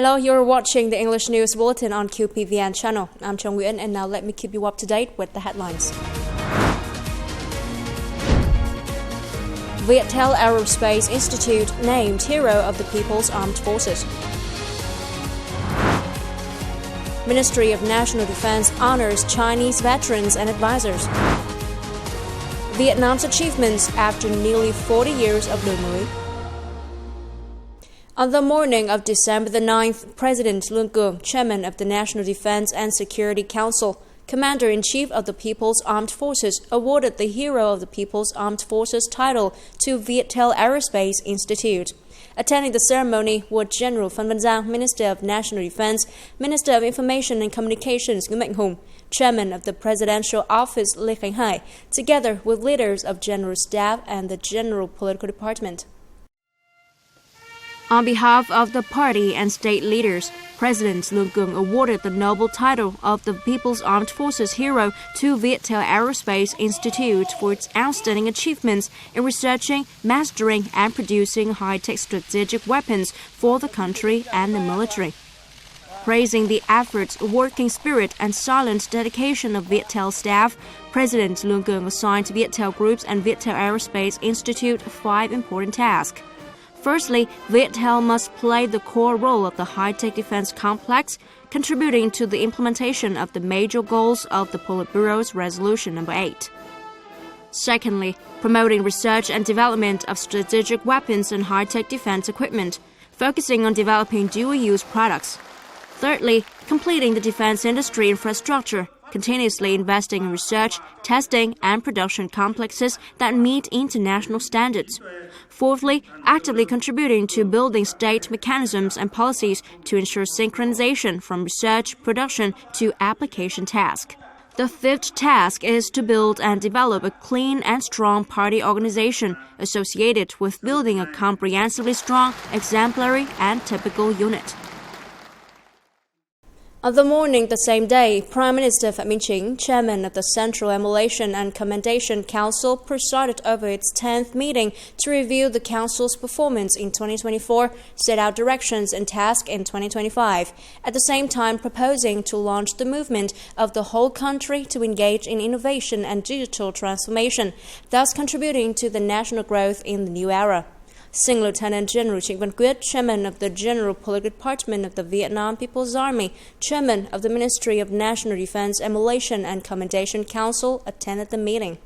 Hello, you're watching the English News Bulletin on QPVN channel. I'm Nguyễn, and now let me keep you up to date with the headlines. VIETTEL Aerospace Institute named Hero of the People's Armed Forces. Ministry of National Defense honors Chinese veterans and advisors. Vietnam's achievements after nearly 40 years of Đổi. On the morning of December the 9th, President Lương Cường, Chairman of the National Defense and Security Council, Commander-in-Chief of the People's Armed Forces, awarded the Hero of the People's Armed Forces title to VIETTEL Aerospace Institute. Attending the ceremony were General Phan Văn Giang, Minister of National Defense, Minister of Information and Communications Nguyễn Mạnh Hùng, Chairman of the Presidential Office Lê Khánh Hải, together with leaders of General Staff and the General Political Department. On behalf of the party and state leaders, President Lương Cường awarded the noble title of the People's Armed Forces Hero to VIETTEL Aerospace Institute for its outstanding achievements in researching, mastering, and producing high-tech strategic weapons for the country and the military. Praising the efforts, working spirit, and silent dedication of VIETTEL staff, President Lương Cường assigned to VIETTEL Groups and VIETTEL Aerospace Institute 5 important tasks. Firstly, VIETTEL must play the core role of the high-tech defense complex, contributing to the implementation of the major goals of the Politburo's Resolution No. 8. Secondly, promoting research and development of strategic weapons and high-tech defense equipment, focusing on developing dual-use products. Thirdly, completing the defense industry infrastructure, continuously investing in research, testing, and production complexes that meet international standards. Fourthly, actively contributing to building state mechanisms and policies to ensure synchronization from research, production, to application task. The fifth task is to build and develop a clean and strong party organization associated with building a comprehensively strong, exemplary, and typical unit. On the morning the same day, Prime Minister Phạm Minh Chính, Chairman of the Central Emulation and Commendation Council, presided over its 10th meeting to review the Council's performance in 2024, set out directions and tasks in 2025, at the same time proposing to launch the movement of the whole country to engage in innovation and digital transformation, thus contributing to the national growth in the new era. Sing Lieutenant General Trịnh Văn Quyết, Chairman of the General Political Department of the Vietnam People's Army, Chairman of the Ministry of National Defense Emulation and Commendation Council, attended the meeting.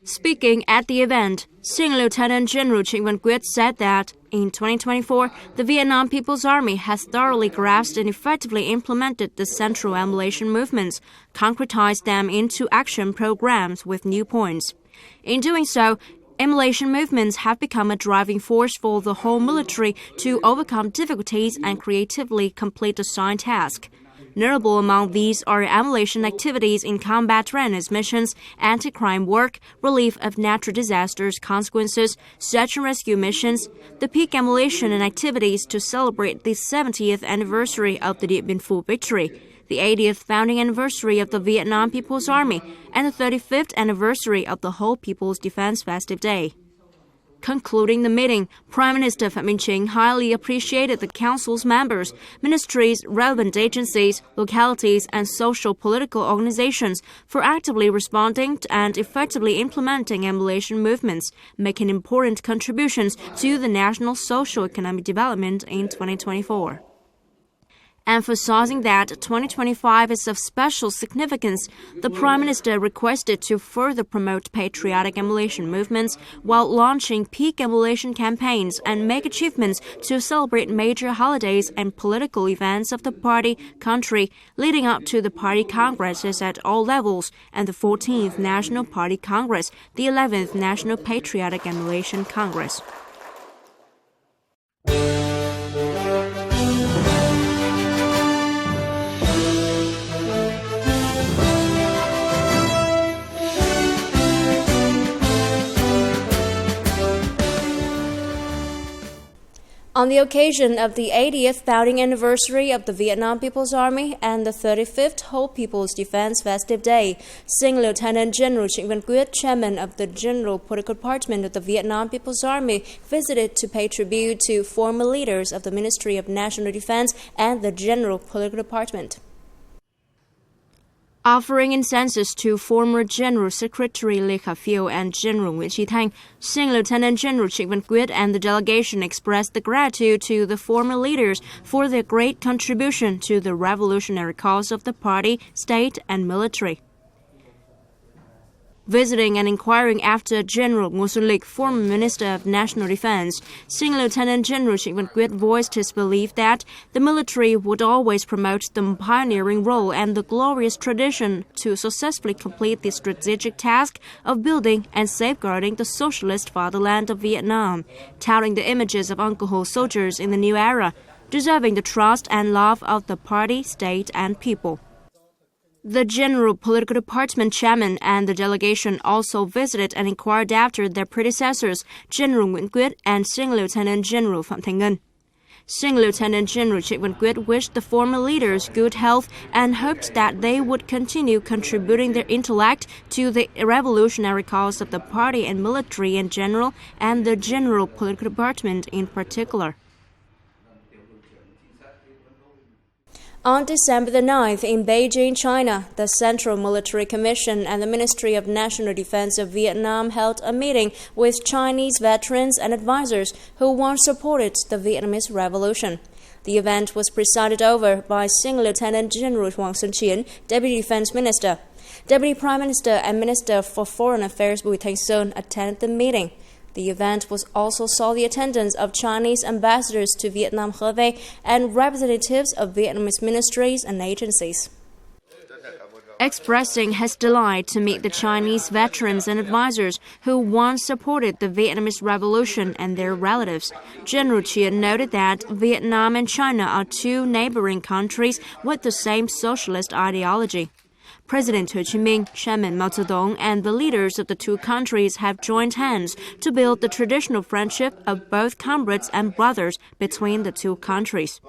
Speaking at the event, Sing Lieutenant General Trịnh Văn Quyết said that in 2024, the Vietnam People's Army has thoroughly grasped and effectively implemented the central emulation movements, concretized them into action programs with new points. In doing so, emulation movements have become a driving force for the whole military to overcome difficulties and creatively complete assigned tasks. Notable among these are emulation activities in combat readiness missions, anti-crime work, relief of natural disasters consequences, search and rescue missions, the peak emulation and activities to celebrate the 70th anniversary of the Điện Biên Phủ victory, the 80th founding anniversary of the Vietnam People's Army, and the 35th anniversary of the Whole People's Defense Festive Day. Concluding the meeting, Prime Minister Phạm Minh Chính highly appreciated the Council's members, ministries, relevant agencies, localities, and social political organizations for actively responding and effectively implementing emulation movements, making important contributions to the national socio-economic development in 2024. Emphasizing that 2025 is of special significance, the Prime Minister requested to further promote patriotic emulation movements while launching peak emulation campaigns and make achievements to celebrate major holidays and political events of the party, country, leading up to the party congresses at all levels and the 14th National Party Congress, the 11th National Patriotic Emulation Congress. On the occasion of the 80th founding anniversary of the Vietnam People's Army and the 35th Whole People's Defense Festive Day, Sing Lieutenant General Trịnh Văn Quyết, chairman of the General Political Department of the Vietnam People's Army, visited to pay tribute to former leaders of the Ministry of National Defense and the General Political Department. Offering incenses to former General Secretary Lê Khả Phiêu and General Nguyễn Chí Thanh, Sing Lieutenant General Trịnh Văn Quyết and the delegation expressed the gratitude to the former leaders for their great contribution to the revolutionary cause of the party, state, and military. Visiting and inquiring after General Ngô Xuân Lịch, former Minister of National Defense, Sing Lieutenant General Trịnh Văn Quyết voiced his belief that the military would always promote the pioneering role and the glorious tradition to successfully complete the strategic task of building and safeguarding the socialist fatherland of Vietnam, touting the images of Uncle Ho soldiers in the new era, deserving the trust and love of the party, state, and people. The General Political Department chairman and the delegation also visited and inquired after their predecessors, General Nguyễn Quyết and Sing Lieutenant General Phạm Thành Ngân. Sing Lieutenant General Trịnh Văn Quyết wished the former leaders good health and hoped that they would continue contributing their intellect to the revolutionary cause of the party and military in general and the General Political Department in particular. On December the 9th, in Beijing, China, the Central Military Commission and the Ministry of National Defense of Vietnam held a meeting with Chinese veterans and advisors who once supported the Vietnamese Revolution. The event was presided over by Sing Lieutenant General Hoàng Xuân Chiến, Deputy Defense Minister. Deputy Prime Minister and Minister for Foreign Affairs Bùi Thanh Sơn attended the meeting. The event also saw the attendance of Chinese ambassadors to Vietnam Hue Vei and representatives of Vietnamese ministries and agencies. Expressing his delight to meet the Chinese veterans and advisors who once supported the Vietnamese Revolution and their relatives, General Chiến noted that Vietnam and China are two neighboring countries with the same socialist ideology. President Ho Chi Minh, Chairman Mao Zedong, and the leaders of the two countries have joined hands to build the traditional friendship of both comrades and brothers between the two countries.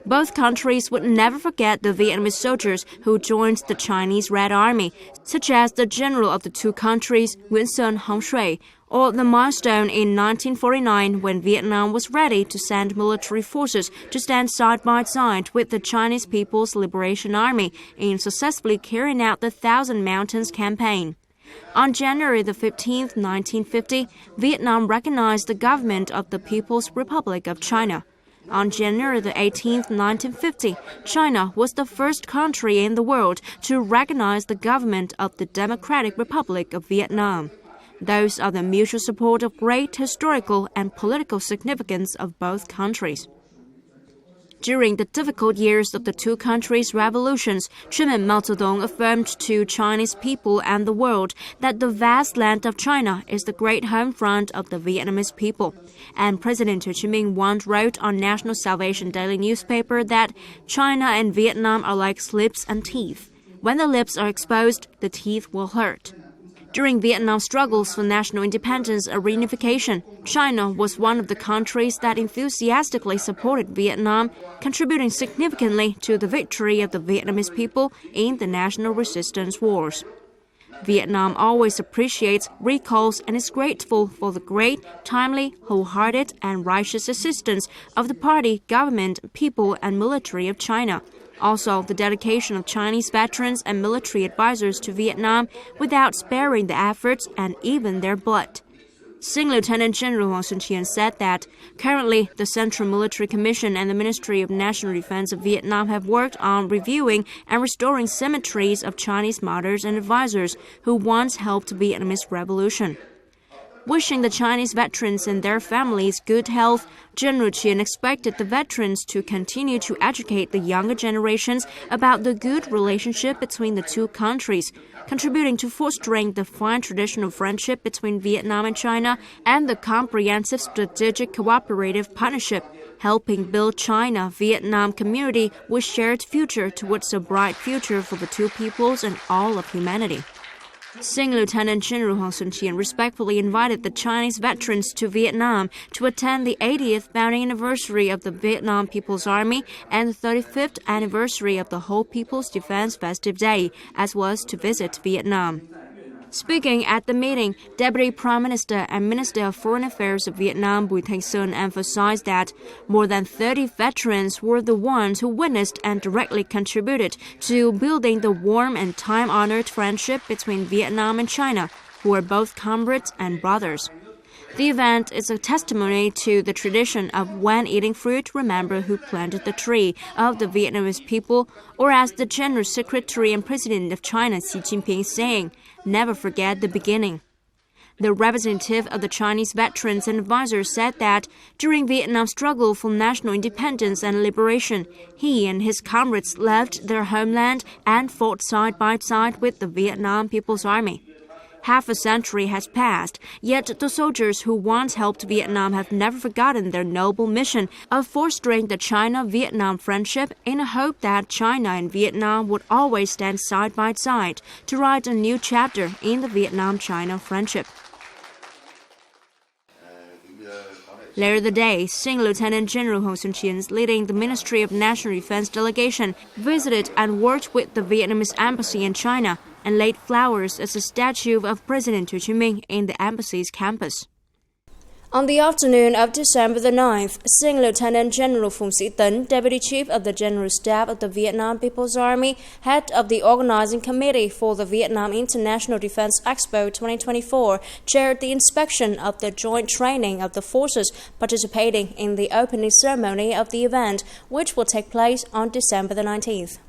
Both countries would never forget the Vietnamese soldiers who joined the Chinese Red Army, such as the general of the two countries, Nguyễn Xuân Hồng Shuệ, or the milestone in 1949 when Vietnam was ready to send military forces to stand side by side with the Chinese People's Liberation Army in successfully carrying out the Thousand Mountains campaign. On January 15, 1950, Vietnam recognized the government of the People's Republic of China. On January 18, 1950, China was the first country in the world to recognize the government of the Democratic Republic of Vietnam. Those are the mutual support of great historical and political significance of both countries. During the difficult years of the two countries' revolutions, Chairman Mao Zedong affirmed to Chinese people and the world that the vast land of China is the great home front of the Vietnamese people. And President Ho Chi Minh once wrote on National Salvation Daily newspaper that China and Vietnam are like lips and teeth. When the lips are exposed, the teeth will hurt. During Vietnam's struggles for national independence and reunification, China was one of the countries that enthusiastically supported Vietnam, contributing significantly to the victory of the Vietnamese people in the national resistance wars. Vietnam always appreciates, recalls, and is grateful for the great, timely, wholehearted, and righteous assistance of the party, government, people, and military of China. Also, the dedication of Chinese veterans and military advisors to Vietnam without sparing the efforts and even their blood. Sing Lieutenant General Hoàng Xuân Chiến said that currently the Central Military Commission and the Ministry of National Defense of Vietnam have worked on reviewing and restoring cemeteries of Chinese martyrs and advisors who once helped the Vietnamese Revolution. Wishing the Chinese veterans and their families good health, General Chiến expected the veterans to continue to educate the younger generations about the good relationship between the two countries, contributing to fostering the fine traditional friendship between Vietnam and China and the comprehensive strategic cooperative partnership, helping build China-Vietnam community with shared future towards a bright future for the two peoples and all of humanity. Sing Lieutenant General Hong Sun-chien respectfully invited the Chinese veterans to Vietnam to attend the 80th founding anniversary of the Vietnam People's Army and the 35th anniversary of the Whole People's Defense Festive Day, as well as to visit Vietnam. Speaking at the meeting, Deputy Prime Minister and Minister of Foreign Affairs of Vietnam Bùi Thanh Sơn emphasized that more than 30 veterans were the ones who witnessed and directly contributed to building the warm and time-honored friendship between Vietnam and China, who are both comrades and brothers. The event is a testimony to the tradition of when eating fruit, remember who planted the tree of the Vietnamese people, or as the General Secretary and President of China Xi Jinping is saying, never forget the beginning. The representative of the Chinese veterans and advisors said that during Vietnam's struggle for national independence and liberation, he and his comrades left their homeland and fought side by side with the Vietnam People's Army. Half a century has passed, yet the soldiers who once helped Vietnam have never forgotten their noble mission of fostering the China-Vietnam friendship in a hope that China and Vietnam would always stand side by side to write a new chapter in the Vietnam-China friendship. Later that day, Sing Lieutenant General Hong Sun-chien, leading the Ministry of National Defense delegation, visited and worked with the Vietnamese embassy in China and laid flowers as a statue of President Ho Chi Minh in the embassy's campus. On the afternoon of December the 9th, Sing Lieutenant General Phùng Sĩ Tấn, Deputy Chief of the General Staff of the Vietnam People's Army, head of the Organizing Committee for the Vietnam International Defense Expo 2024, chaired the inspection of the joint training of the forces participating in the opening ceremony of the event, which will take place on December the 19th.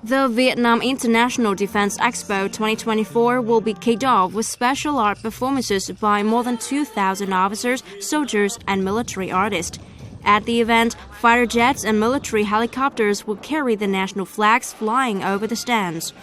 The Vietnam International Defense Expo 2024 will be kicked off with special art performances by more than 2,000 officers, soldiers, and military artists. At the event, fighter jets and military helicopters will carry the national flags flying over the stands.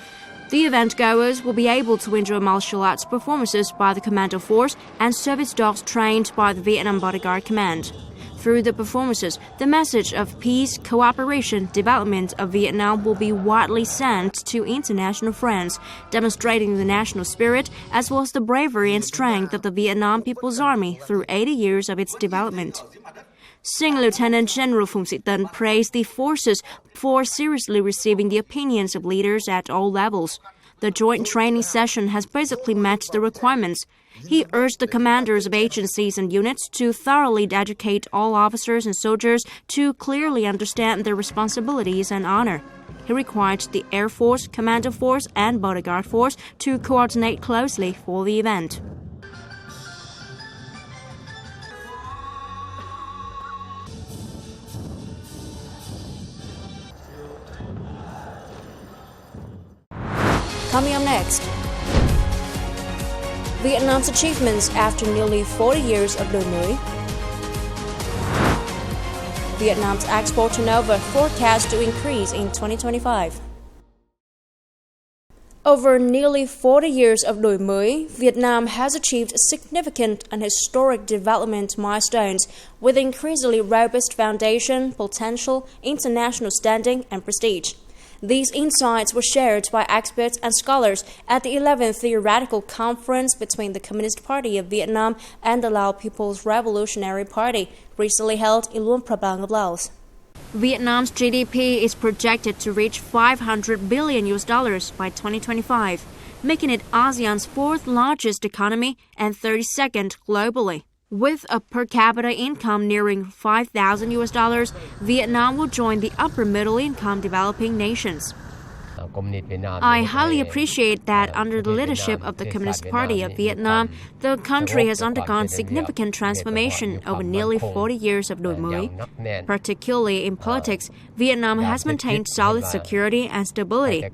The event goers will be able to enjoy martial arts performances by the Commando Force and service dogs trained by the Vietnam Bodyguard Command. Through the performances, the message of peace, cooperation, development of Vietnam will be widely sent to international friends, demonstrating the national spirit as well as the bravery and strength of the Vietnam People's Army through 80 years of its development. Sing Lieutenant General Phùng Sĩ Tấn praised the forces for seriously receiving the opinions of leaders at all levels. The joint training session has basically met the requirements. He urged the commanders of agencies and units to thoroughly educate all officers and soldiers to clearly understand their responsibilities and honor. He required the Air Force, Commando Force, and Bodyguard Force to coordinate closely for the event. Coming up next, Vietnam's achievements after nearly 40 years of đổi mới. Vietnam's export turnover forecast to increase in 2025. Over nearly 40 years of đổi mới, Vietnam has achieved significant and historic development milestones with increasingly robust foundation, potential, international standing, and prestige. These insights were shared by experts and scholars at the 11th Theoretical Conference between the Communist Party of Vietnam and the Lao People's Revolutionary Party, recently held in Luang Prabang of Laos. Vietnam's GDP is projected to reach $500 billion by 2025, making it ASEAN's fourth largest economy and 32nd globally. With a per capita income nearing $5,000, Vietnam will join the upper middle income developing nations. I highly appreciate that under the leadership of the Communist Party of Vietnam, the country has undergone significant transformation over nearly 40 years of đổi mới. Particularly in politics, Vietnam has maintained solid security and stability.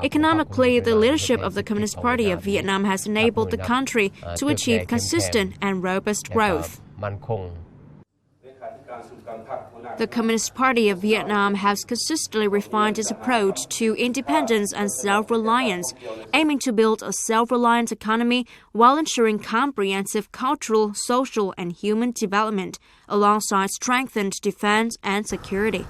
Economically, the leadership of the Communist Party of Vietnam has enabled the country to achieve consistent and robust growth. The Communist Party of Vietnam has consistently refined its approach to independence and self-reliance, aiming to build a self-reliant economy while ensuring comprehensive cultural, social, and human development, alongside strengthened defense and security.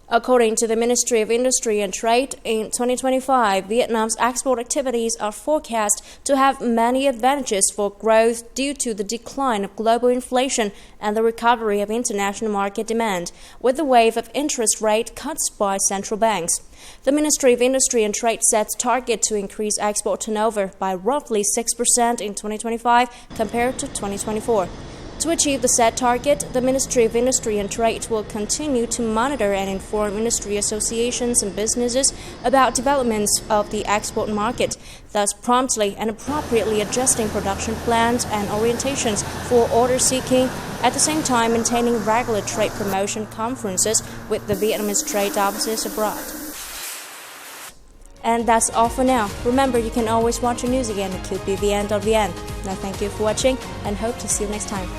According to the Ministry of Industry and Trade, in 2025, Vietnam's export activities are forecast to have many advantages for growth due to the decline of global inflation and the recovery of international market demand, with the wave of interest rate cuts by central banks. The Ministry of Industry and Trade sets target to increase export turnover by roughly 6% in 2025 compared to 2024. To achieve the set target, the Ministry of Industry and Trade will continue to monitor and inform industry associations and businesses about developments of the export market, thus promptly and appropriately adjusting production plans and orientations for order seeking, at the same time maintaining regular trade promotion conferences with the Vietnamese trade offices abroad. And that's all for now. Remember, you can always watch your news again at QPVN.vn. Now, thank you for watching and hope to see you next time.